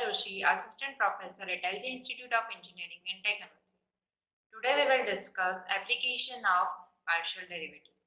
Joshi, Assistant Professor at LJ Institute of Engineering and Technology. Today we will discuss application of partial derivatives.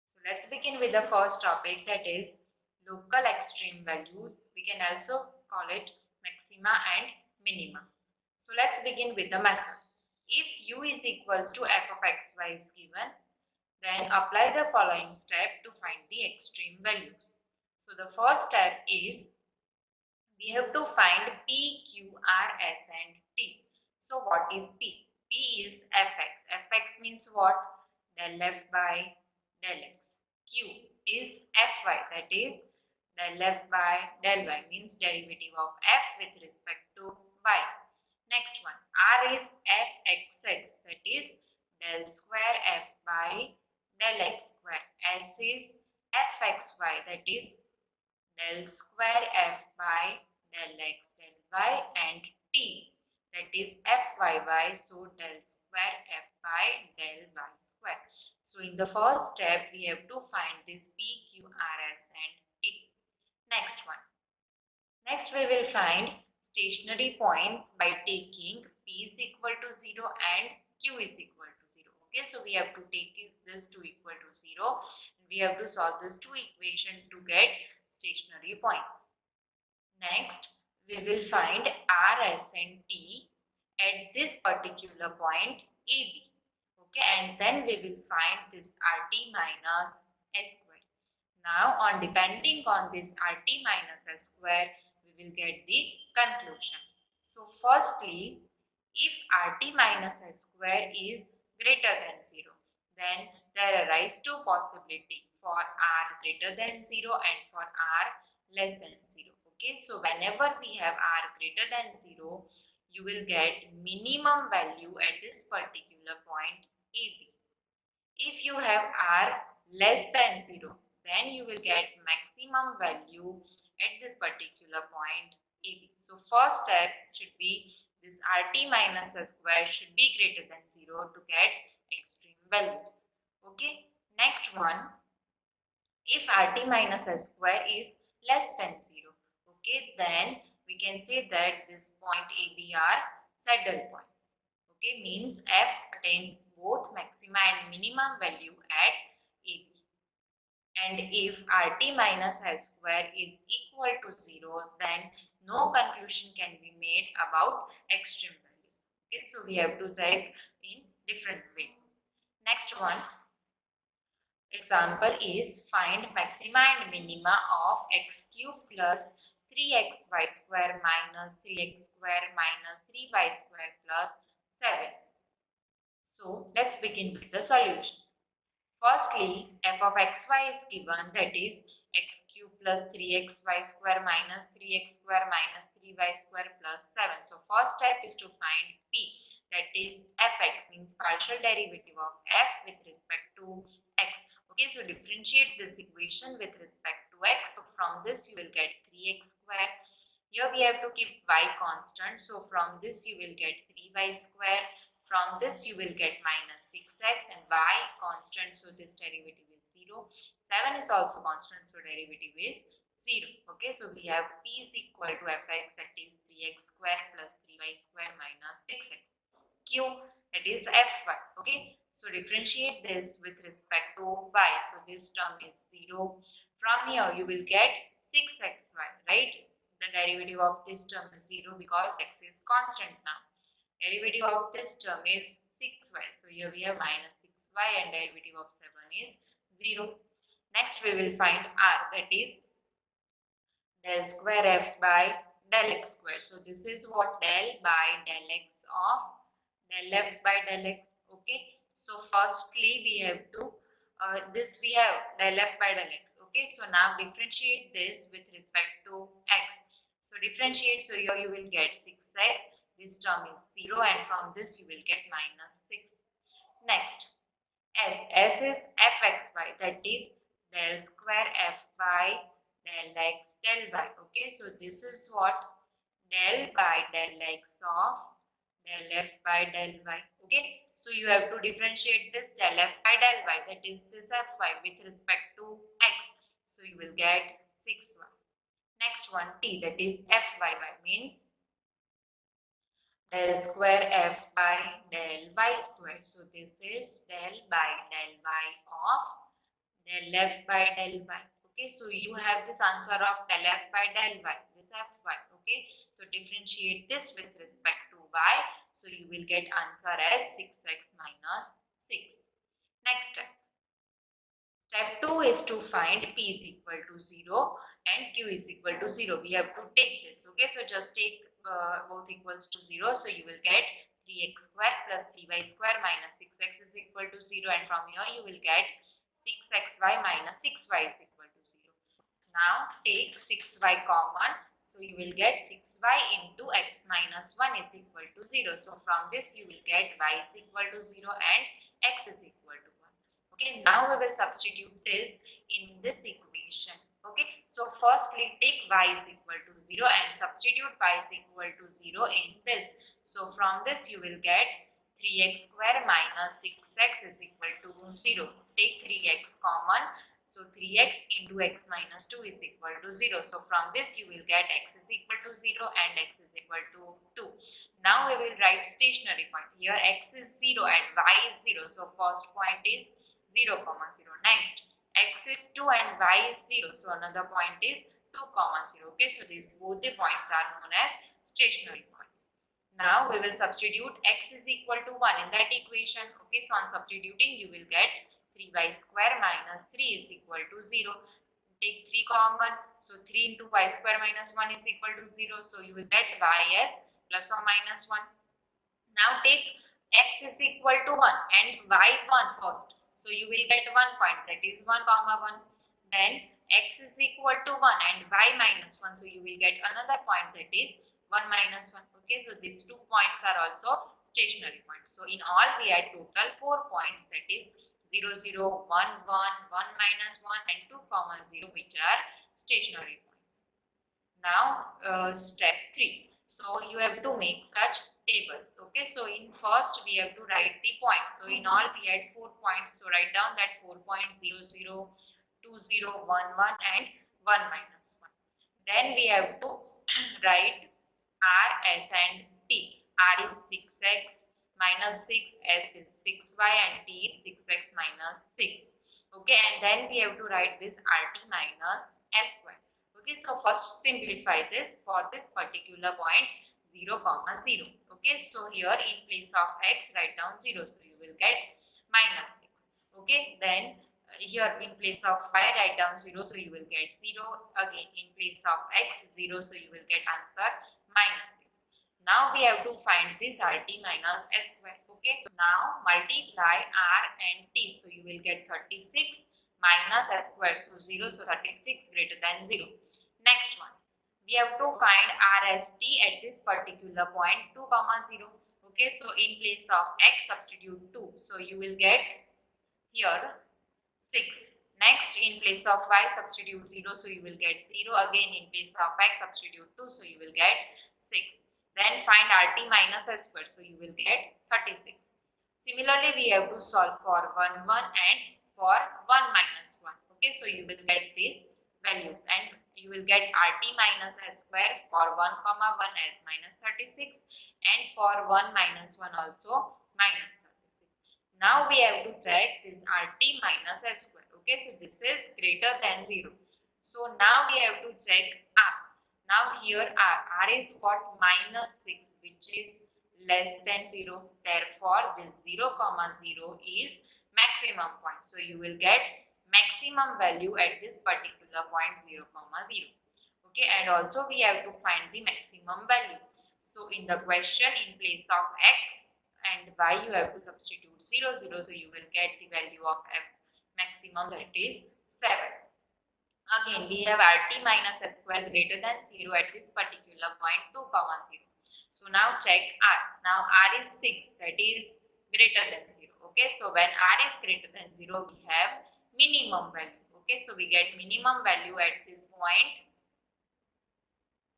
So let's begin with the first topic, that is local extreme values. We can also call it maxima and minima. So let's begin with the method. If u is equals to f of xy is given, then apply the following step to find the extreme values. So the first step is we have to find P, Q, R, S and T. So what is P? P is Fx. Fx means what? Del F by del X. Q is Fy, that is del F by del Y, means derivative of F with respect to Y. Next one, R is Fxx, that is del square F by del X square. S is Fxy, that is del square F by del X del Y, and T, that is Fyy, so del square F by del Y square. So in the first step we have to find this P, Q, R, S and T. Next one. Next we will find stationary points by taking P is equal to 0 and Q is equal to 0. Okay, so we have to take this to equal to 0 and we have to solve this two equation to get stationary points. Next, we will find R, S and T at this particular point AB. Okay, and then we will find this RT minus S square. Now, on depending on this RT minus S square, we will get the conclusion. So, firstly, if RT minus S square is greater than 0, then there arise two possibilities for R greater than 0 and for R less than 0. Okay, so whenever we have R greater than 0, you will get minimum value at this particular point AB. If you have R less than 0, then you will get maximum value at this particular point AB. So first step should be this RT minus S square should be greater than 0 to get extreme values. Okay, next one, if RT minus S square is less than 0, okay, then we can say that this point AB are saddle points. Okay, means F attains both maxima and minimum value at AB. And if RT minus S square is equal to 0, then no conclusion can be made about extreme values. Okay, so we have to check in different way. Next one, example is find maxima and minima of x cube plus 3xy square minus 3x square minus 3y square plus 7. So let's begin with the solution. Firstly, f of xy is given, that is x cube plus 3xy square minus 3x square minus 3y square plus 7. So first step is to find p, that is fx, means partial derivative of f with respect to x. Okay, so differentiate this equation with respect to x. So from this you will get 3x square. Here we have to keep y constant. So from this you will get 3y square. From this you will get minus 6x and y constant. So this derivative is 0. 7 is also constant. So derivative is 0. Okay, so we have p is equal to fx, that is 3x square plus 3y square minus 6x. Q, that is fy. Okay, so differentiate this with respect to y. So this term is 0. From here you will get 6xy, right? The derivative of this term is 0 because x is constant now. Derivative of this term is 6y. So here we have minus 6y and derivative of 7 is 0. Next we will find r, that is del square f by del x square. So this is what del by del x of del f by del x. Okay, so firstly we have to this we have del f by del x. Okay, so now differentiate this with respect to x. So differentiate, so here you will get 6x, this term is 0 and from this you will get minus 6. Next, s is fxy, that is del square f by del x del y. Okay, so this is what del by del x of del f by del y. Okay, so you have to differentiate this del f by del y, that is this fy with respect to x. So you will get 6y. Next one, t, that is fyy, means del square f by del y square. So this is del by del y of del f by del y. Okay, so you have this answer of del f by del y, this fy. Okay, so differentiate this with respect to y, so you will get answer as 6x minus 6. Next step. Step 2 is to find p is equal to 0 and q is equal to 0. We have to take this. Okay, so just take both equals to 0. So you will get 3x square plus 3y square minus 6x is equal to 0. And from here you will get 6xy minus 6y is equal to 0. Now take 6y common. So you will get 6y into x minus 1 is equal to 0. So from this you will get y is equal to 0 and x is equal to 1. Okay, now we will substitute this in this equation. Okay, so firstly take y is equal to 0 and substitute y is equal to 0 in this. So from this you will get 3x square minus 6x is equal to 0. Take 3x common. So 3x into x minus 2 is equal to 0. So from this you will get x is equal to 0 and x is equal to 2. Now we will write stationary point. Here x is 0 and y is 0. So first point is 0, 0. Next, x is 2 and y is 0. So another point is 2, 0. Okay, so these both the points are known as stationary points. Now we will substitute x is equal to 1 in that equation. Okay, so on substituting you will get 3y square minus 3 is equal to 0. Take 3 common. So 3 into y square minus 1 is equal to 0. So you will get y as plus or minus 1. Now take x is equal to 1 and y 1 first. So you will get 1 point, that is 1, 1. Then x is equal to 1 and y minus 1. So you will get another point, that is 1 minus 1. Okay, so these 2 points are also stationary points. So in all we had total 4 points, that is 0, 0, 1, 1, 1 minus 1 and 2, 0 which are stationary points. Now step 3. So you have to make such tables. Okay, so in first we have to write the points. So in all we had 4 points. So write down that 4 points 0, 0, 2, 0, 1, 1 and 1 minus 1. Then we have to write R, S and T. R is 6x minus 6, S is 6y and T is 6x minus 6. Okay, and then we have to write this RT minus S square. Okay, so first simplify this for this particular point 0, 0. Okay, so here in place of x write down 0. So you will get minus 6. Okay, then here in place of y write down 0. So you will get 0. Again in place of x 0. So you will get answer minus 6. Now we have to find this RT minus S square. Okay, now multiply R and T. So you will get 36 minus S square. So 0. So 36 greater than 0. Next one, we have to find RST at this particular point 2, 0. Okay, so in place of x substitute 2. So you will get here 6. Next, in place of y substitute 0. So you will get 0. Again in place of x substitute 2. So you will get 6. Then find RT minus S square. So you will get 36. Similarly, we have to solve for 1, 1 and for 1 minus 1. Okay, so you will get these values and you will get RT minus S square for 1, 1 as minus 36 and for 1 minus 1 also minus 36. Now we have to check this RT minus S square. Okay, so this is greater than 0. So now we have to check R. Now here R is what? Minus 6, which is less than 0. Therefore, this 0, 0 is maximum point. So you will get maximum value at this particular point 0, 0. Okay, and also we have to find the maximum value. So in the question, in place of x and y, you have to substitute 0, 0. So you will get the value of f maximum, that is 7. Again, we have RT minus S square greater than 0 at this particular point 2, 0. So now check R. Now R is 6, that is greater than 0. Okay, so when R is greater than 0, we have minimum value. Okay, so we get minimum value at this point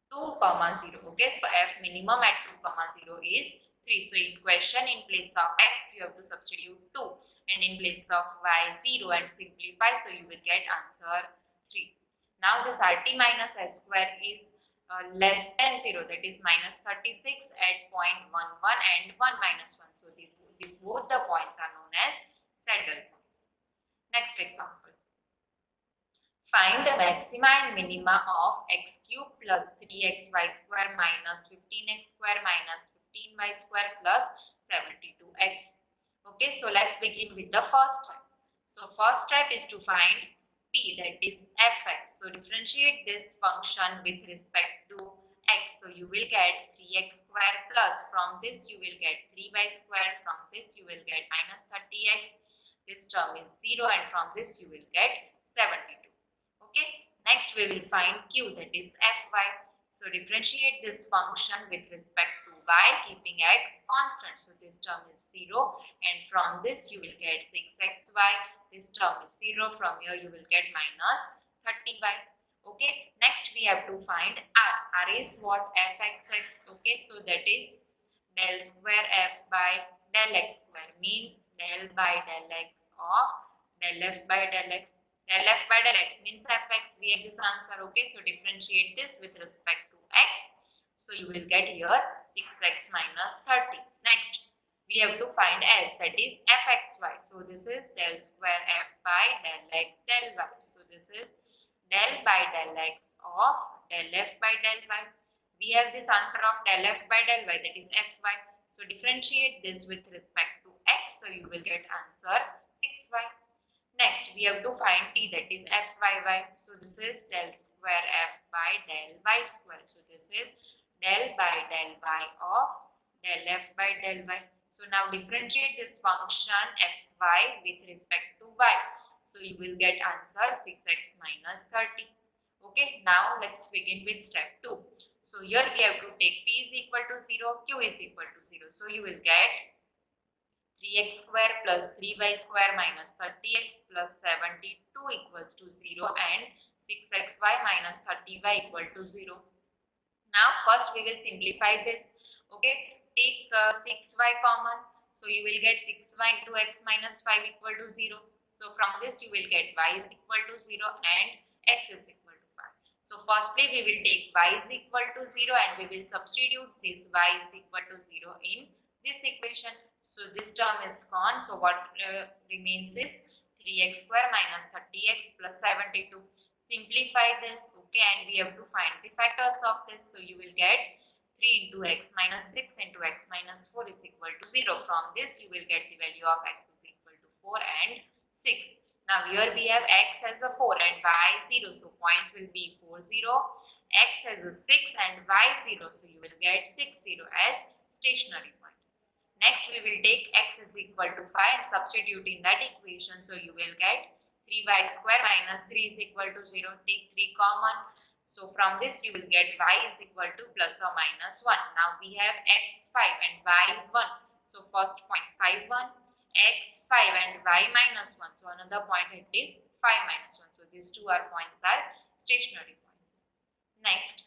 2, 0. Okay, so F minimum at 2, 0 is 3. So in question, in place of x, you have to substitute 2 and in place of y 0 and simplify. So you will get answer 3. Now this RT minus S square is less than 0, that is minus 36 at point 1, 1 and 1 minus 1. So these both the points are known as saddle points. Next example. Find the maxima and minima of x cube plus 3xy square minus 15x square minus 15y square plus 72x. Okay, so let's begin with the first step. So first step is to find p, that is fx. So differentiate this function with respect to x. So you will get 3x square plus, from this you will get 3y square, from this you will get minus 30x. This term is 0 and from this you will get 72. Okay, next we will find q, that is fy. So differentiate this function with respect to y, keeping x constant. So this term is 0 and from this you will get 6xy. This term is 0, from here you will get minus 30y. Okay, next we have to find r. R is what? fxx. Okay, so that is del square f by del x square, means del by del x of del f by del x. Del f by del x means fx. We have this answer. Okay, so differentiate this with respect to x. So you will get here 6x minus 30. Next, we have to find s, that is fxy. So this is del square f by del x del y. So this is del by del x of del f by del y. We have this answer of del f by del y, that is fy. So differentiate this with respect to x. So you will get answer 6y. Next, we have to find t, that is fyy. So this is del square f by del y square. So this is del by del y of del f by del y. So now differentiate this function fy with respect to y. So you will get answer 6x minus 30. Okay, now let's begin with step 2. So here we have to take p is equal to 0, q is equal to 0. So you will get 3x square plus 3y square minus 30x plus 72 equals to 0 and 6xy minus 30y equal to 0. Now first we will simplify this. Okay, take 6y common. So you will get 6y into x minus 5 equal to 0. So from this you will get y is equal to 0 and x is equal to 5. So firstly we will take y is equal to 0 and we will substitute this y is equal to 0 in this equation. So this term is gone. So what remains is 3x square minus 30x plus 72. Simplify this. Okay, and we have to find the factors of this. So you will get 3 into x minus 6 into x minus 4 is equal to 0. From this you will get the value of x is equal to 4 and 6. Now here we have x as a 4 and y 0. So points will be 4, 0. X as a 6 and y 0. So you will get 6, 0 as stationary point. Next, we will take x is equal to 5 and substitute in that equation. So you will get 3y square minus 3 is equal to 0. Take 3 common. So from this you will get y is equal to plus or minus 1. Now we have x 5 and y 1. So first point 5 1, x 5 and y minus 1. So another point it is 5 minus 1. So these two points are stationary points. Next,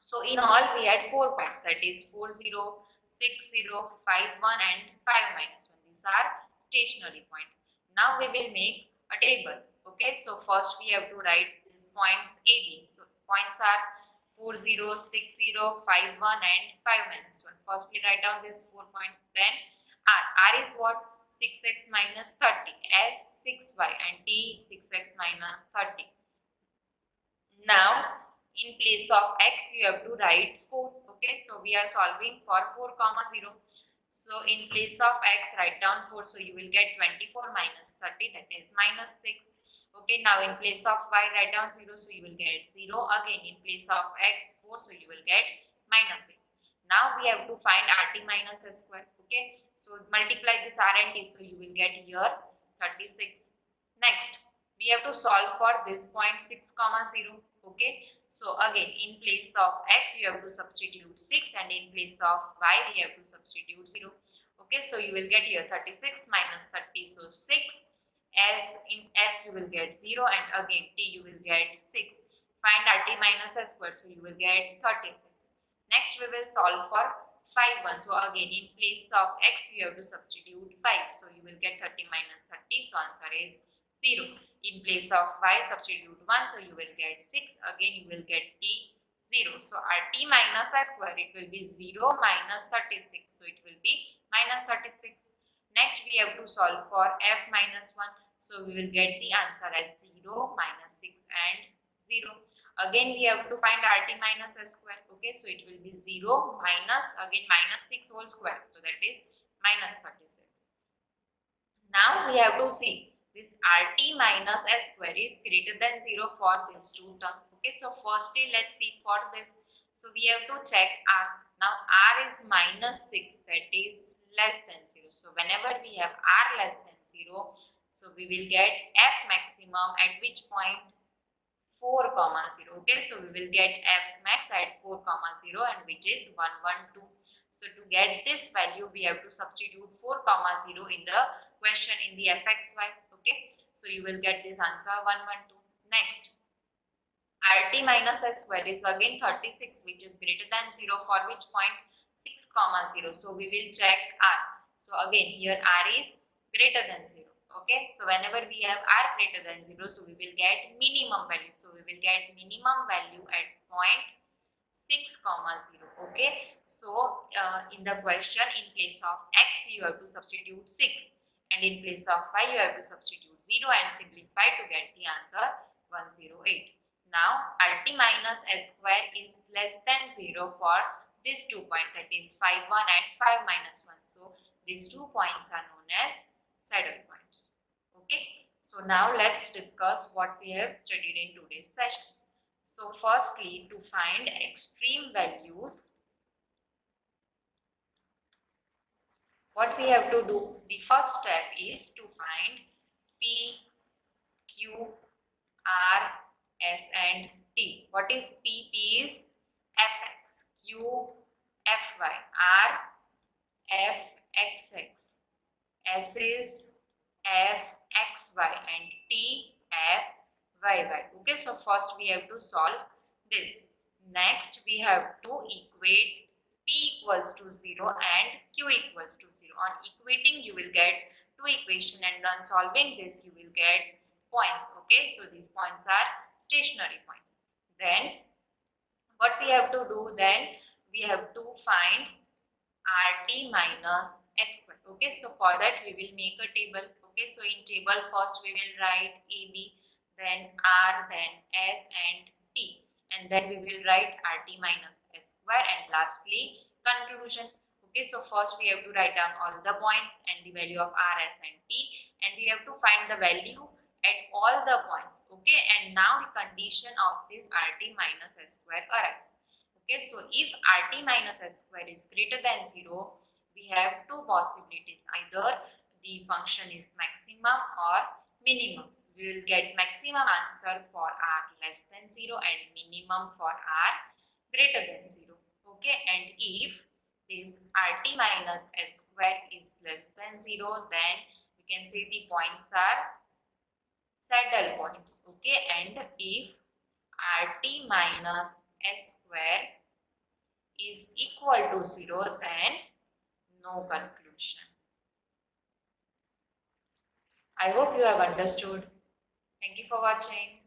so in all we had 4 points, that is 4 0, 6 0, 5 1 and 5 minus 1. These are stationary points. Now we will make a table. Okay, so first we have to write these points AB. So points are 4 0, 6 0, 5 1 and 5 minus 1. First we write down these 4 points. Then R. R is what? 6x minus 30. S 6y and T 6x minus 30. Now in place of x you have to write 4. Okay, so we are solving for 4 comma 0. So in place of x write down 4. So you will get 24 minus 30, that is minus 6. Okay, now in place of y write down 0. So you will get 0. Again in place of x 4. So you will get minus 6. Now we have to find rt minus s square. Okay, so multiply this r and t. So you will get here 36. Next, we have to solve for this point 6 comma 0. Okay, so again in place of x you have to substitute 6 and in place of y we have to substitute 0. Okay, so you will get here 36 minus 30. So 6, as in s you will get 0 and again t you will get 6. Find rt minus s square. So you will get 36. Next we will solve for 5 1. So again in place of x you have to substitute 5. So you will get 30 minus 30. So answer is 0. In place of y substitute 1. So you will get 6. Again you will get t 0. So rt minus I square, it will be 0 minus 36. So it will be minus 36. Next we have to solve for f minus 1. So we will get the answer as 0, minus 6 and 0. Again we have to find rt minus I square. Okay, so it will be 0 minus again minus 6 whole square. So that is minus 36. Now we have to see this rt minus s square is greater than 0 for these two terms. Okay, so firstly let's see for this. So we have to check r. Now r is minus 6, that is less than 0. So whenever we have r less than 0, so we will get f maximum at which point? 4 comma 0. Okay, so we will get f max at 4 comma 0, and which is 112. So to get this value we have to substitute 4 comma 0 in the question in the fxy. Okay, so you will get this answer 112. Next, rt minus s square is again 36, which is greater than 0 for which point? 6 comma 0. So we will check r. So again here r is greater than 0. Okay, so whenever we have r greater than 0, so we will get minimum value. So we will get minimum value at point 6 comma 0. Okay, so in the question in place of x you have to substitute 6, and in place of y you have to substitute 0 and simplify to get the answer 108. Now rt minus s square is less than 0 for these 2 points, that is 5 1 and 5 minus 1. So these 2 points are known as saddle points. Okay, so now let's discuss what we have studied in today's session. So firstly, to find extreme values, what we have to do, the first step is to find P, Q, R, S and T. What is P? P is Fx, Q, Fy, R, Fxx, S is Fxy and T, Fyy. Okay, so first we have to solve this. Next we have to equate P equals to 0 and Q equals to 0. On equating you will get two equations, and on solving this you will get points. Okay, so these points are stationary points. Then what we have to do, then we have to find rt minus s square. Okay, so for that we will make a table. Okay, so in table first we will write ab, then r, then s and t, and then we will write rt minus s square, and lastly conclusion. Okay, so first we have to write down all the points and the value of r, s and t, and we have to find the value at all the points. Okay, and now the condition of this rt minus s square arrives. Okay, so if rt minus s square is greater than 0, we have two possibilities. Either the function is maximum or minimum. We will get maximum answer for r less than 0 and minimum for r greater than 0. Okay, and if this rt minus s square is less than 0, then we can say the points are saddle points. Okay, and if rt minus s square is equal to 0, then no conclusion. I hope you have understood. Thank you for watching.